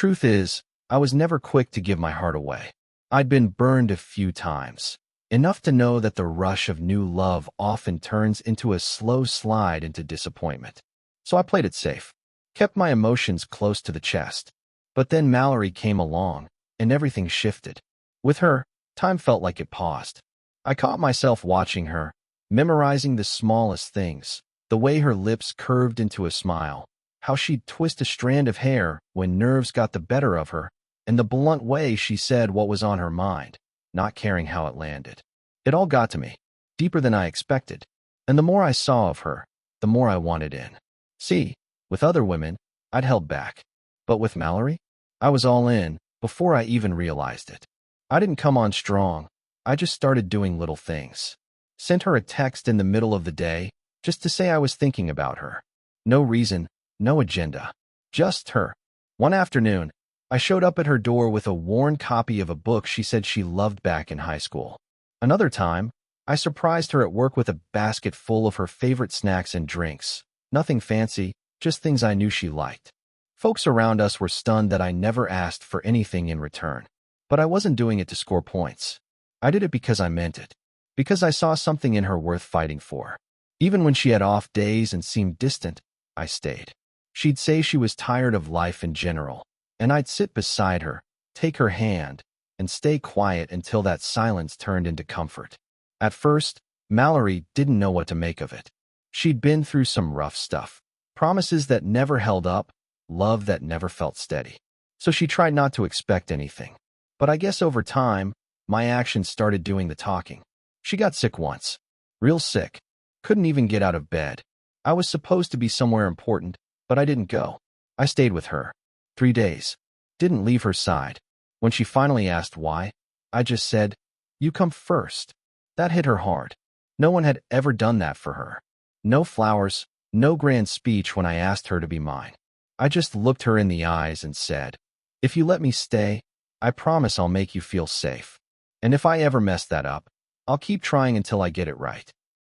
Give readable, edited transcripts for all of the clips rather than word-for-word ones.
truth is, I was never quick to give my heart away. I'd been burned a few times, enough to know that the rush of new love often turns into a slow slide into disappointment. So I played it safe, kept my emotions close to the chest. But then Mallory came along, and everything shifted. With her, time felt like it paused. I caught myself watching her, memorizing the smallest things, the way her lips curved into a smile, how she'd twist a strand of hair when nerves got the better of her, and the blunt way she said what was on her mind, not caring how it landed. It all got to me, deeper than I expected, and the more I saw of her, the more I wanted in. See, with other women, I'd held back. But with Mallory, I was all in, before I even realized it. I didn't come on strong, I just started doing little things. Sent her a text in the middle of the day, just to say I was thinking about her. No reason, no agenda. Just her. One afternoon, I showed up at her door with a worn copy of a book she said she loved back in high school. Another time, I surprised her at work with a basket full of her favorite snacks and drinks. Nothing fancy, just things I knew she liked. Folks around us were stunned that I never asked for anything in return. But I wasn't doing it to score points. I did it because I meant it. Because I saw something in her worth fighting for. Even when she had off days and seemed distant, I stayed. She'd say she was tired of life in general, and I'd sit beside her, take her hand, and stay quiet until that silence turned into comfort. At first, Mallory didn't know what to make of it. She'd been through some rough stuff. Promises that never held up, love that never felt steady. So she tried not to expect anything. But I guess over time, my actions started doing the talking. She got sick once. Real sick. Couldn't even get out of bed. I was supposed to be somewhere important, but I didn't go. I stayed with her. 3 days. Didn't leave her side. When she finally asked why, I just said, "You come first." That hit her hard. No one had ever done that for her. No flowers, no grand speech when I asked her to be mine. I just looked her in the eyes and said, "If you let me stay, I promise I'll make you feel safe. And if I ever mess that up, I'll keep trying until I get it right."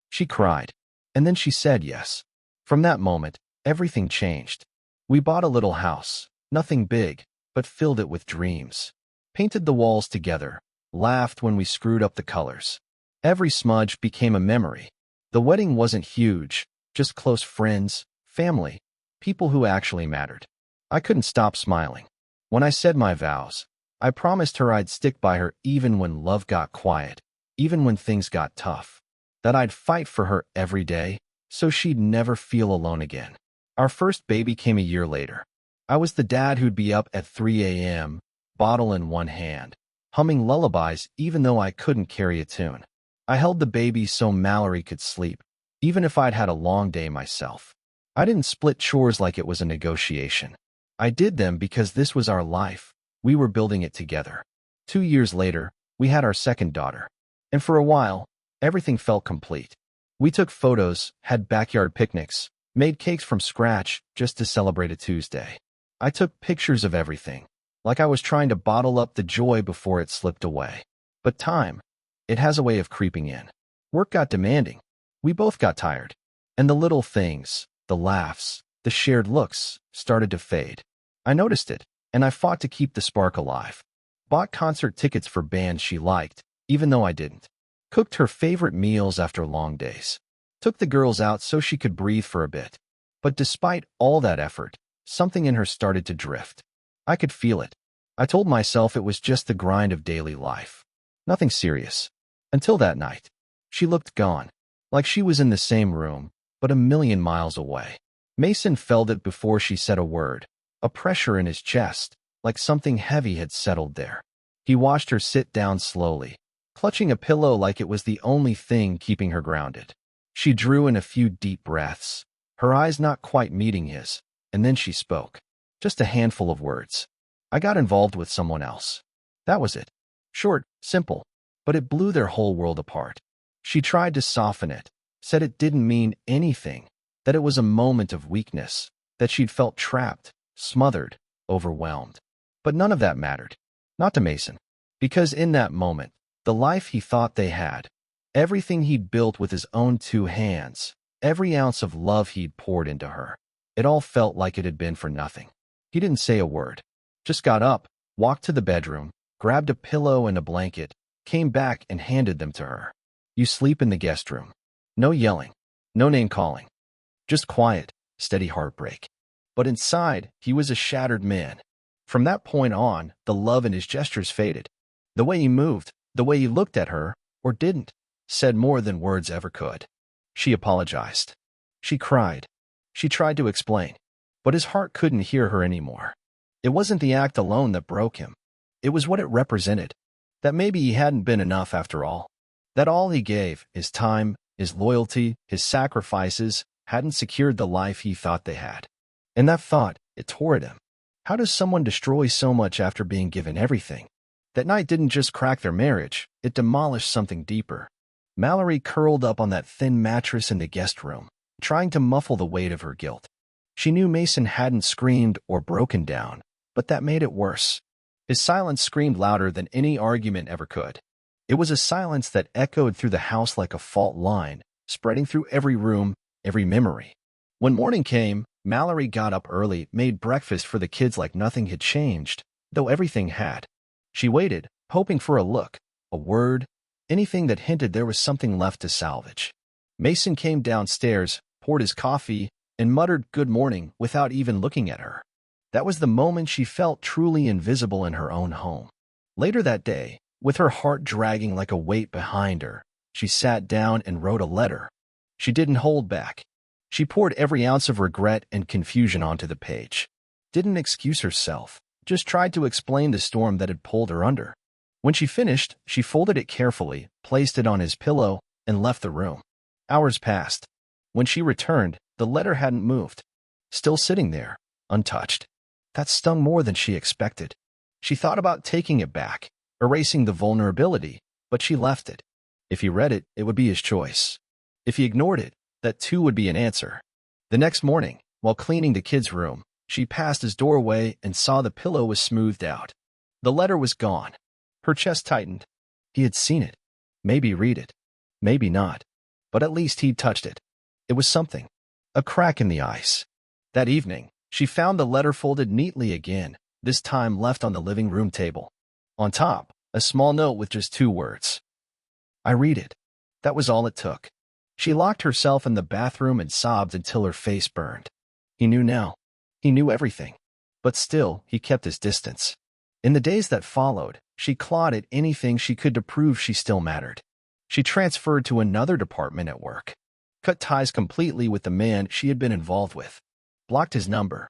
She cried, and then she said yes. From that moment, everything changed. We bought a little house, nothing big, but filled it with dreams. Painted the walls together, laughed when we screwed up the colors. Every smudge became a memory. The wedding wasn't huge, just close friends, family, people who actually mattered. I couldn't stop smiling. When I said my vows, I promised her I'd stick by her even when love got quiet, even when things got tough. That I'd fight for her every day, so she'd never feel alone again. Our first baby came a year later. I was the dad who'd be up at 3 a.m., bottle in one hand, humming lullabies even though I couldn't carry a tune. I held the baby so Mallory could sleep, even if I'd had a long day myself. I didn't split chores like it was a negotiation. I did them because this was our life. We were building it together. 2 years later, we had our second daughter. And for a while, everything felt complete. We took photos, had backyard picnics, made cakes from scratch just to celebrate a Tuesday. I took pictures of everything, like I was trying to bottle up the joy before it slipped away. But time, it has a way of creeping in. Work got demanding. We both got tired. And the little things, the laughs, the shared looks, started to fade. I noticed it, and I fought to keep the spark alive. Bought concert tickets for bands she liked, even though I didn't. Cooked her favorite meals after long days. Took the girls out so she could breathe for a bit. But despite all that effort, something in her started to drift. I could feel it. I told myself it was just the grind of daily life. Nothing serious. Until that night. She looked gone. Like she was in the same room, but a million miles away. Mason felt it before she said a word. A pressure in his chest, like something heavy had settled there. He watched her sit down slowly, clutching a pillow like it was the only thing keeping her grounded. She drew in a few deep breaths, her eyes not quite meeting his, and then she spoke. Just a handful of words. "I got involved with someone else." That was it. Short, simple, but it blew their whole world apart. She tried to soften it, said it didn't mean anything, that it was a moment of weakness, that she'd felt trapped, smothered, overwhelmed. But none of that mattered. Not to Mason. Because in that moment, the life he thought they had, everything he'd built with his own 2 hands, every ounce of love he'd poured into her, it all felt like it had been for nothing. He didn't say a word. Just got up, walked to the bedroom, grabbed a pillow and a blanket, came back and handed them to her. You sleep in the guest room. No yelling, no name calling. Just quiet, steady heartbreak. But inside, he was a shattered man. From that point on, the love in his gestures faded. The way he moved, the way he looked at her, or didn't, said more than words ever could. She apologized. She cried. She tried to explain. But his heart couldn't hear her anymore. It wasn't the act alone that broke him. It was what it represented. That maybe he hadn't been enough after all. That all he gave, his time, his loyalty, his sacrifices, hadn't secured the life he thought they had. And that thought, it tore at him. How does someone destroy so much after being given everything? That night didn't just crack their marriage, it demolished something deeper. Mallory curled up on that thin mattress in the guest room, trying to muffle the weight of her guilt. She knew Mason hadn't screamed or broken down, but that made it worse. His silence screamed louder than any argument ever could. It was a silence that echoed through the house like a fault line, spreading through every room, every memory. When morning came, Mallory got up early, made breakfast for the kids like nothing had changed, though everything had. She waited, hoping for a look, a word, anything that hinted there was something left to salvage. Mason came downstairs, poured his coffee, and muttered good morning without even looking at her. That was the moment she felt truly invisible in her own home. Later that day, with her heart dragging like a weight behind her, she sat down and wrote a letter. She didn't hold back. She poured every ounce of regret and confusion onto the page. Didn't excuse herself, just tried to explain the storm that had pulled her under. When she finished, she folded it carefully, placed it on his pillow, and left the room. Hours passed. When she returned, the letter hadn't moved. Still sitting there, untouched. That stung more than she expected. She thought about taking it back, erasing the vulnerability, but she left it. If he read it, it would be his choice. If he ignored it, that too would be an answer. The next morning, while cleaning the kids' room, she passed his doorway and saw the pillow was smoothed out. The letter was gone. Her chest tightened. He had seen it. Maybe read it. Maybe not. But at least he'd touched it. It was something. A crack in the ice. That evening, she found the letter folded neatly again, this time left on the living room table. On top, a small note with just 2 words. I read it. That was all it took. She locked herself in the bathroom and sobbed until her face burned. He knew now. He knew everything. But still, he kept his distance. In the days that followed, she clawed at anything she could to prove she still mattered. She transferred to another department at work. Cut ties completely with the man she had been involved with. Blocked his number.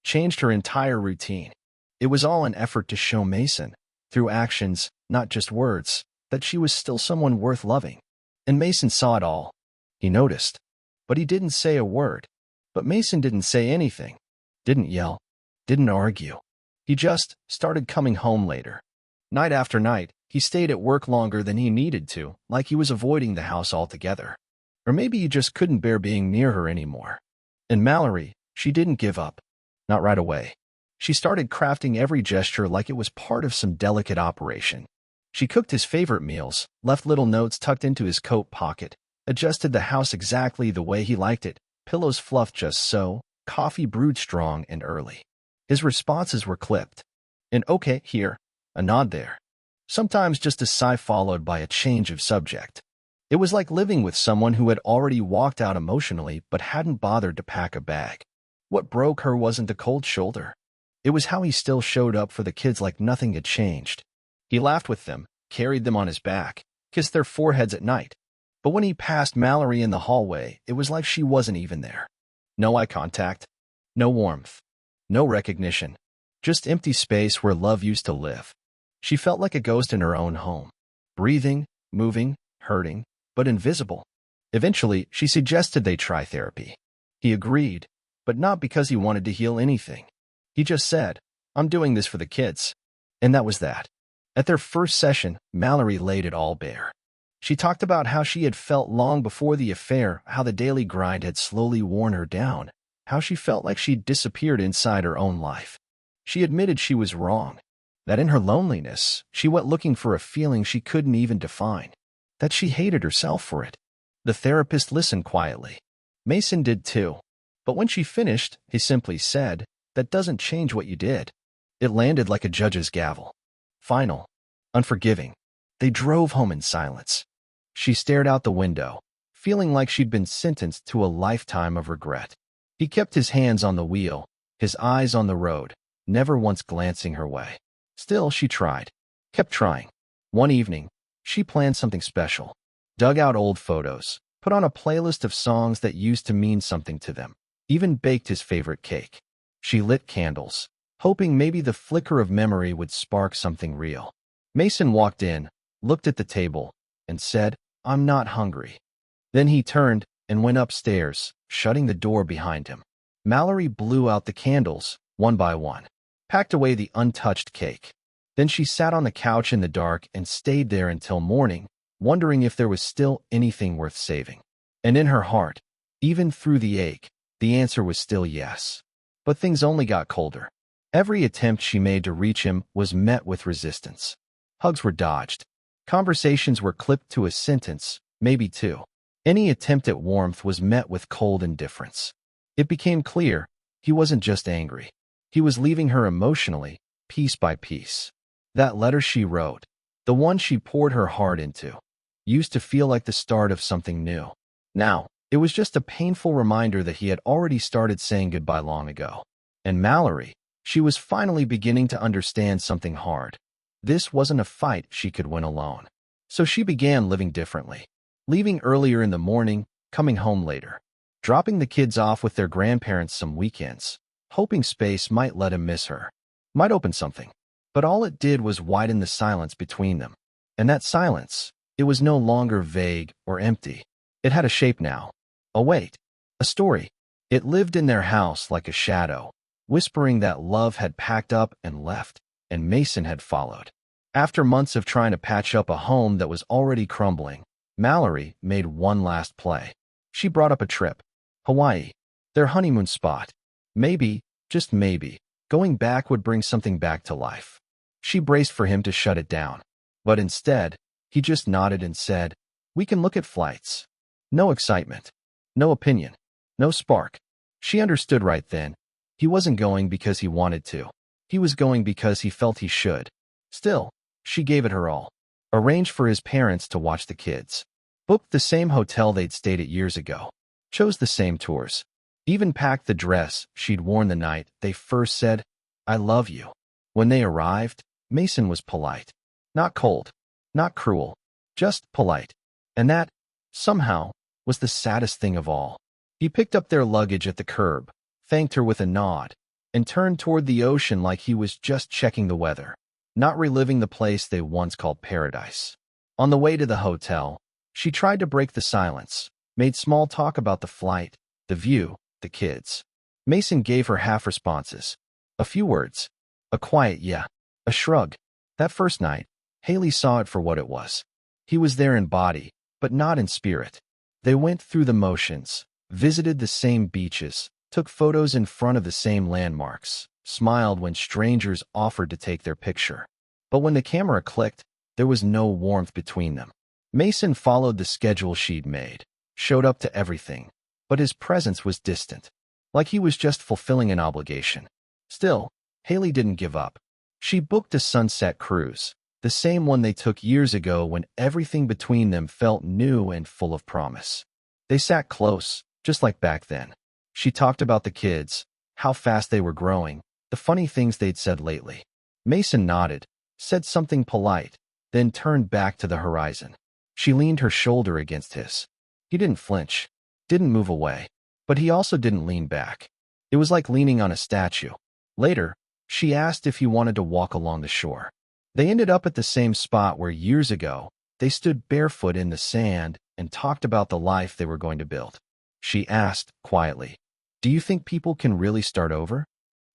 Changed her entire routine. It was all an effort to show Mason, through actions, not just words, that she was still someone worth loving. And Mason saw it all. He noticed. But he didn't say a word. But Mason didn't say anything. Didn't yell. Didn't argue. He just started coming home later. Night after night, he stayed at work longer than he needed to, like he was avoiding the house altogether. Or maybe he just couldn't bear being near her anymore. And Mallory, she didn't give up. Not right away. She started crafting every gesture like it was part of some delicate operation. She cooked his favorite meals, left little notes tucked into his coat pocket, adjusted the house exactly the way he liked it, pillows fluffed just so, coffee brewed strong and early. His responses were clipped. An okay here, a nod there. Sometimes just a sigh followed by a change of subject. It was like living with someone who had already walked out emotionally but hadn't bothered to pack a bag. What broke her wasn't the cold shoulder. It was how he still showed up for the kids like nothing had changed. He laughed with them, carried them on his back, kissed their foreheads at night. But when he passed Mallory in the hallway, it was like she wasn't even there. No eye contact. No warmth. No recognition. Just empty space where love used to live. She felt like a ghost in her own home. Breathing, moving, hurting, but invisible. Eventually, she suggested they try therapy. He agreed, but not because he wanted to heal anything. He just said, I'm doing this for the kids. And that was that. At their first session, Mallory laid it all bare. She talked about how she had felt long before the affair, how the daily grind had slowly worn her down, how she felt like she'd disappeared inside her own life. She admitted she was wrong, that in her loneliness, she went looking for a feeling she couldn't even define, that she hated herself for it. The therapist listened quietly. Mason did too. But when she finished, he simply said, that doesn't change what you did. It landed like a judge's gavel. Final. Unforgiving. They drove home in silence. She stared out the window, feeling like she'd been sentenced to a lifetime of regret. He kept his hands on the wheel, his eyes on the road, never once glancing her way. Still, she tried. Kept trying. One evening, she planned something special. Dug out old photos, put on a playlist of songs that used to mean something to them, even baked his favorite cake. She lit candles, hoping maybe the flicker of memory would spark something real. Mason walked in, looked at the table, and said, "I'm not hungry." Then he turned and went upstairs, shutting the door behind him. Mallory blew out the candles, one by one, packed away the untouched cake. Then she sat on the couch in the dark and stayed there until morning, wondering if there was still anything worth saving. And in her heart, even through the ache, the answer was still yes. But things only got colder. Every attempt she made to reach him was met with resistance. Hugs were dodged. Conversations were clipped to a sentence, maybe two. Any attempt at warmth was met with cold indifference. It became clear he wasn't just angry. He was leaving her emotionally, piece by piece. That letter she wrote, the one she poured her heart into, used to feel like the start of something new. Now, it was just a painful reminder that he had already started saying goodbye long ago. And Mallory, she was finally beginning to understand something hard. This wasn't a fight she could win alone. So she began living differently. Leaving earlier in the morning, coming home later. Dropping the kids off with their grandparents some weekends, hoping space might let him miss her. Might open something. But all it did was widen the silence between them. And that silence, it was no longer vague or empty. It had a shape now. A weight. A story. It lived in their house like a shadow, whispering that love had packed up and left, and Mason had followed. After months of trying to patch up a home that was already crumbling, Mallory made one last play. She brought up a trip. Hawaii. Their honeymoon spot. Maybe, just maybe, going back would bring something back to life. She braced for him to shut it down. But instead, he just nodded and said, "We can look at flights." No excitement. No opinion. No spark. She understood right then. He wasn't going because he wanted to. He was going because he felt he should. Still, she gave it her all. Arranged for his parents to watch the kids. Booked the same hotel they'd stayed at years ago. Chose the same tours. Even packed the dress she'd worn the night they first said, "I love you." When they arrived, Mason was polite. Not cold. Not cruel. Just polite. And that, somehow, was the saddest thing of all. He picked up their luggage at the curb, thanked her with a nod, and turned toward the ocean like he was just checking the weather, not reliving the place they once called paradise. On the way to the hotel, she tried to break the silence, made small talk about the flight, the view, the kids. Mason gave her half responses. A few words. A quiet yeah. A shrug. That first night, Haley saw it for what it was. He was there in body, but not in spirit. They went through the motions, visited the same beaches, took photos in front of the same landmarks, smiled when strangers offered to take their picture. But when the camera clicked, there was no warmth between them. Mason followed the schedule she'd made, showed up to everything, but his presence was distant, like he was just fulfilling an obligation. Still, Haley didn't give up. She booked a sunset cruise, the same one they took years ago when everything between them felt new and full of promise. They sat close, just like back then. She talked about the kids, how fast they were growing, the funny things they'd said lately. Mason nodded, said something polite, then turned back to the horizon. She leaned her shoulder against his. He didn't flinch, didn't move away, but he also didn't lean back. It was like leaning on a statue. Later, she asked if he wanted to walk along the shore. They ended up at the same spot where years ago, they stood barefoot in the sand and talked about the life they were going to build. She asked, quietly, "Do you think people can really start over?"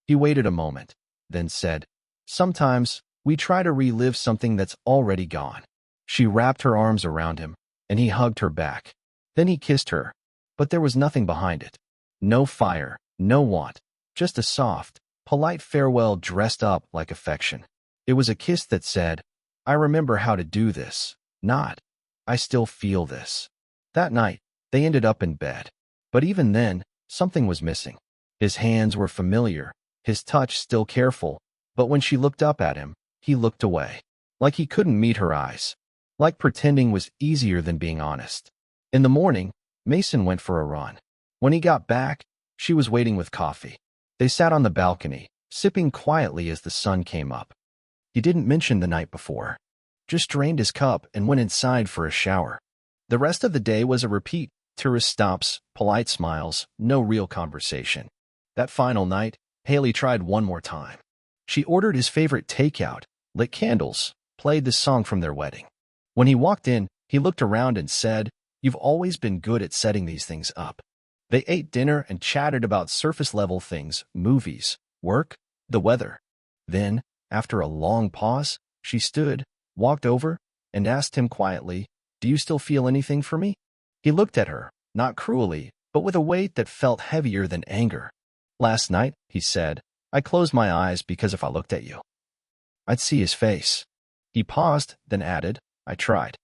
He waited a moment, then said, "Sometimes, we try to relive something that's already gone." She wrapped her arms around him, and he hugged her back. Then he kissed her, but there was nothing behind it. No fire, no want, just a soft, polite farewell dressed up like affection. It was a kiss that said, "I remember how to do this," not, "I still feel this." That night, they ended up in bed. But even then, something was missing. His hands were familiar, his touch still careful, But when she looked up at him, he looked away, like he couldn't meet her eyes, like pretending was easier than being honest. In the morning, Mason went for a run. When he got back, she was waiting with coffee. They sat on the balcony, sipping quietly as the sun came up. He didn't mention the night before, just drained his cup and went inside for a shower. The rest of the day was a repeat: tourist stops, polite smiles, no real conversation. That final night, Haley tried one more time. She ordered his favorite takeout, lit candles, played the song from their wedding. When he walked in, he looked around and said, "You've always been good at setting these things up." They ate dinner and chatted about surface-level things, movies, work, the weather. Then, after a long pause, she stood, walked over, and asked him quietly, "Do you still feel anything for me?" He looked at her, not cruelly, but with a weight that felt heavier than anger. "Last night," he said, "I closed my eyes because if I looked at you, I'd see his face." He paused, then added, "I tried.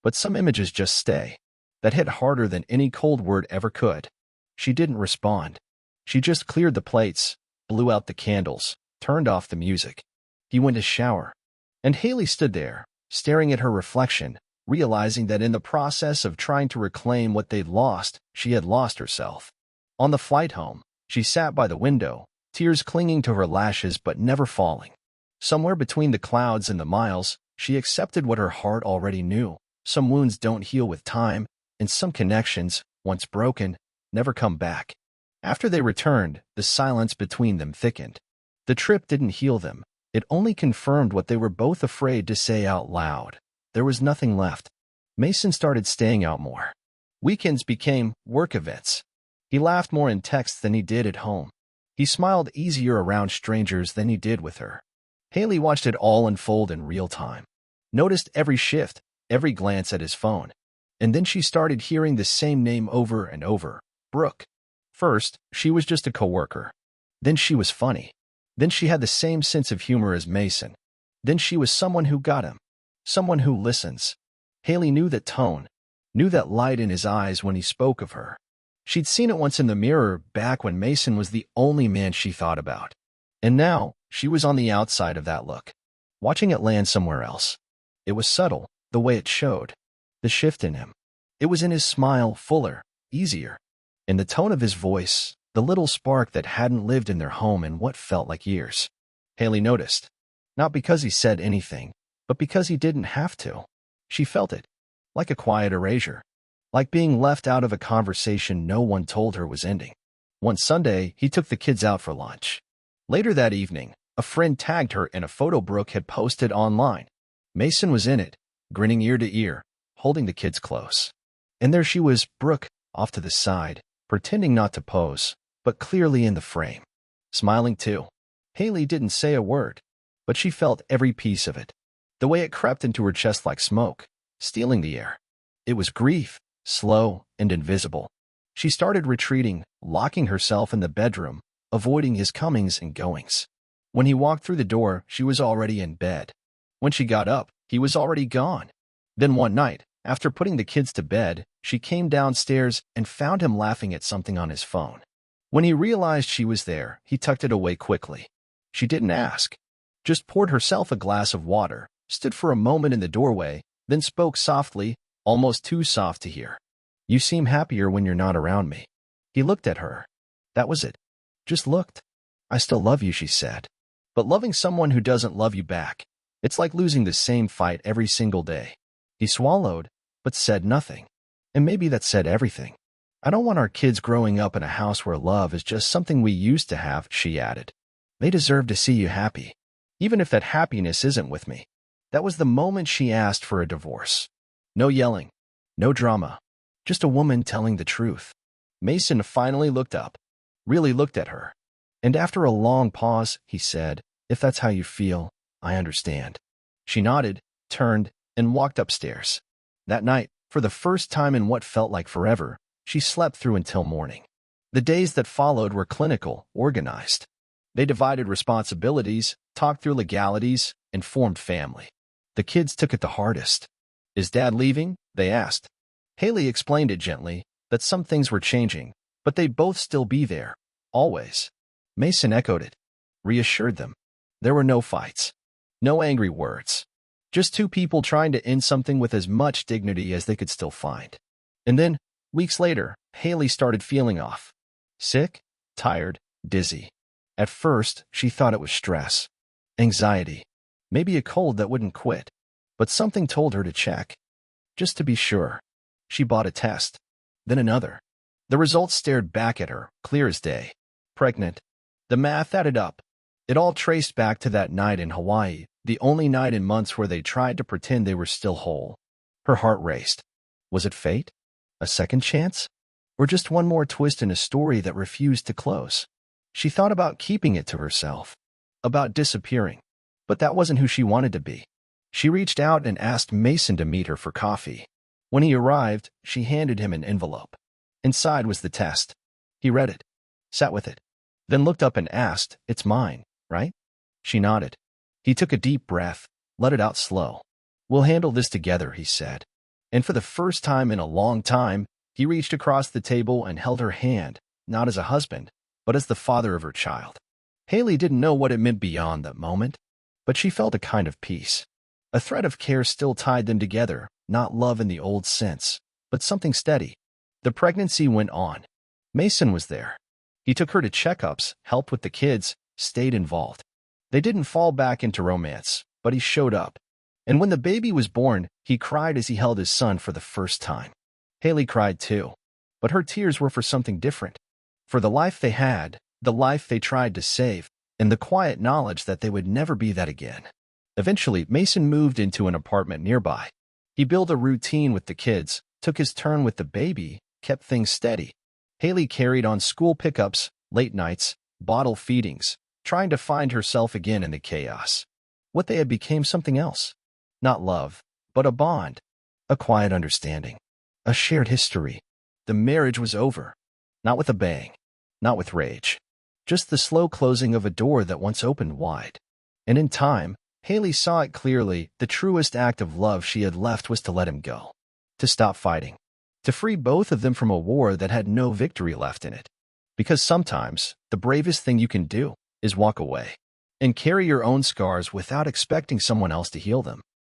But some images just stay." That hit harder than any cold word ever could. She didn't respond. She just cleared the plates, blew out the candles, turned off the music. He went to shower. And Haley stood there, staring at her reflection, realizing that in the process of trying to reclaim what they'd lost, she had lost herself. On the flight home, she sat by the window, tears clinging to her lashes but never falling. Somewhere between the clouds and the miles, she accepted what her heart already knew. Some wounds don't heal with time, and some connections, once broken, never come back. After they returned, the silence between them thickened. The trip didn't heal them. It only confirmed what they were both afraid to say out loud. There was nothing left. Mason started staying out more. Weekends became work events. He laughed more in text than he did at home. He smiled easier around strangers than he did with her. Haley watched it all unfold in real time, noticed every shift, every glance at his phone. And then she started hearing the same name over and over, Brooke. First, she was just a coworker. Then she was funny. Then she had the same sense of humor as Mason. Then she was someone who got him. Someone who listens. Haley knew that tone, knew that light in his eyes when he spoke of her. She'd seen it once in the mirror back when Mason was the only man she thought about. And now, she was on the outside of that look, watching it land somewhere else. It was subtle, the way it showed. The shift in him. It was in his smile, fuller, easier. In the tone of his voice, the little spark that hadn't lived in their home in what felt like years. Haley noticed. Not because he said anything, but because he didn't have to. She felt it. Like a quiet erasure. Like being left out of a conversation no one told her was ending. One Sunday, he took the kids out for lunch. Later that evening, a friend tagged her in a photo Brooke had posted online. Mason was in it, grinning ear to ear, holding the kids close. And there she was, Brooke, off to the side, pretending not to pose, but clearly in the frame. Smiling too. Haley didn't say a word, but she felt every piece of it. The way it crept into her chest like smoke, stealing the air. It was grief, slow and invisible. She started retreating, locking herself in the bedroom, avoiding his comings and goings. When he walked through the door, she was already in bed. When she got up, he was already gone. Then one night, after putting the kids to bed, she came downstairs and found him laughing at something on his phone. When he realized she was there, he tucked it away quickly. She didn't ask, just poured herself a glass of water, stood for a moment in the doorway, then spoke softly, almost too soft to hear. "You seem happier when you're not around me." He looked at her. That was it. Just looked. "I still love you," she said. But loving someone who doesn't love you back, it's like losing the same fight every single day. He swallowed, but said nothing. And maybe that said everything. "I don't want our kids growing up in a house where love is just something we used to have," she added. "They deserve to see you happy, even if that happiness isn't with me." That was the moment she asked for a divorce. No yelling, no drama, just a woman telling the truth. Mason finally looked up, really looked at her. And after a long pause, he said, "If that's how you feel, I understand." She nodded, turned, and walked upstairs. That night, for the first time in what felt like forever, she slept through until morning. The days that followed were clinical, organized. They divided responsibilities, talked through legalities, and formed family. The kids took it the hardest. "Is Dad leaving?" they asked. Haley explained it gently, that some things were changing, but they'd both still be there, always. Mason echoed it, reassured them. There were no fights, no angry words, just two people trying to end something with as much dignity as they could still find. And then, weeks later, Haley started feeling off. Sick, tired, dizzy. At first, she thought it was stress, anxiety, maybe a cold that wouldn't quit. But something told her to check. Just to be sure. She bought a test. Then another. The results stared back at her, clear as day. Pregnant. The math added up. It all traced back to that night in Hawaii, the only night in months where they tried to pretend they were still whole. Her heart raced. Was it fate? A second chance? Or just one more twist in a story that refused to close? She thought about keeping it to herself. About disappearing. But that wasn't who she wanted to be. She reached out and asked Mason to meet her for coffee. When he arrived, she handed him an envelope. Inside was the test. He read it, sat with it, then looked up and asked, "It's mine, right?" She nodded. He took a deep breath, let it out slow. "We'll handle this together," he said. And for the first time in a long time, he reached across the table and held her hand, not as a husband, but as the father of her child. Haley didn't know what it meant beyond that moment, but she felt a kind of peace. A thread of care still tied them together, not love in the old sense, but something steady. The pregnancy went on. Mason was there. He took her to checkups, helped with the kids, stayed involved. They didn't fall back into romance, but he showed up. And when the baby was born, he cried as he held his son for the first time. Haley cried too, but her tears were for something different. For the life they had, the life they tried to save, and the quiet knowledge that they would never be that again. Eventually, Mason moved into an apartment nearby. He built a routine with the kids, took his turn with the baby, kept things steady. Haley carried on school pickups, late nights, bottle feedings, trying to find herself again in the chaos. What they had became something else. Not love, but a bond. A quiet understanding. A shared history. The marriage was over. Not with a bang. Not with rage. Just the slow closing of a door that once opened wide. And in time, Haley saw it clearly. The truest act of love she had left was to let him go. To stop fighting. To free both of them from a war that had no victory left in it. Because sometimes, the bravest thing you can do is walk away. And carry your own scars without expecting someone else to heal them.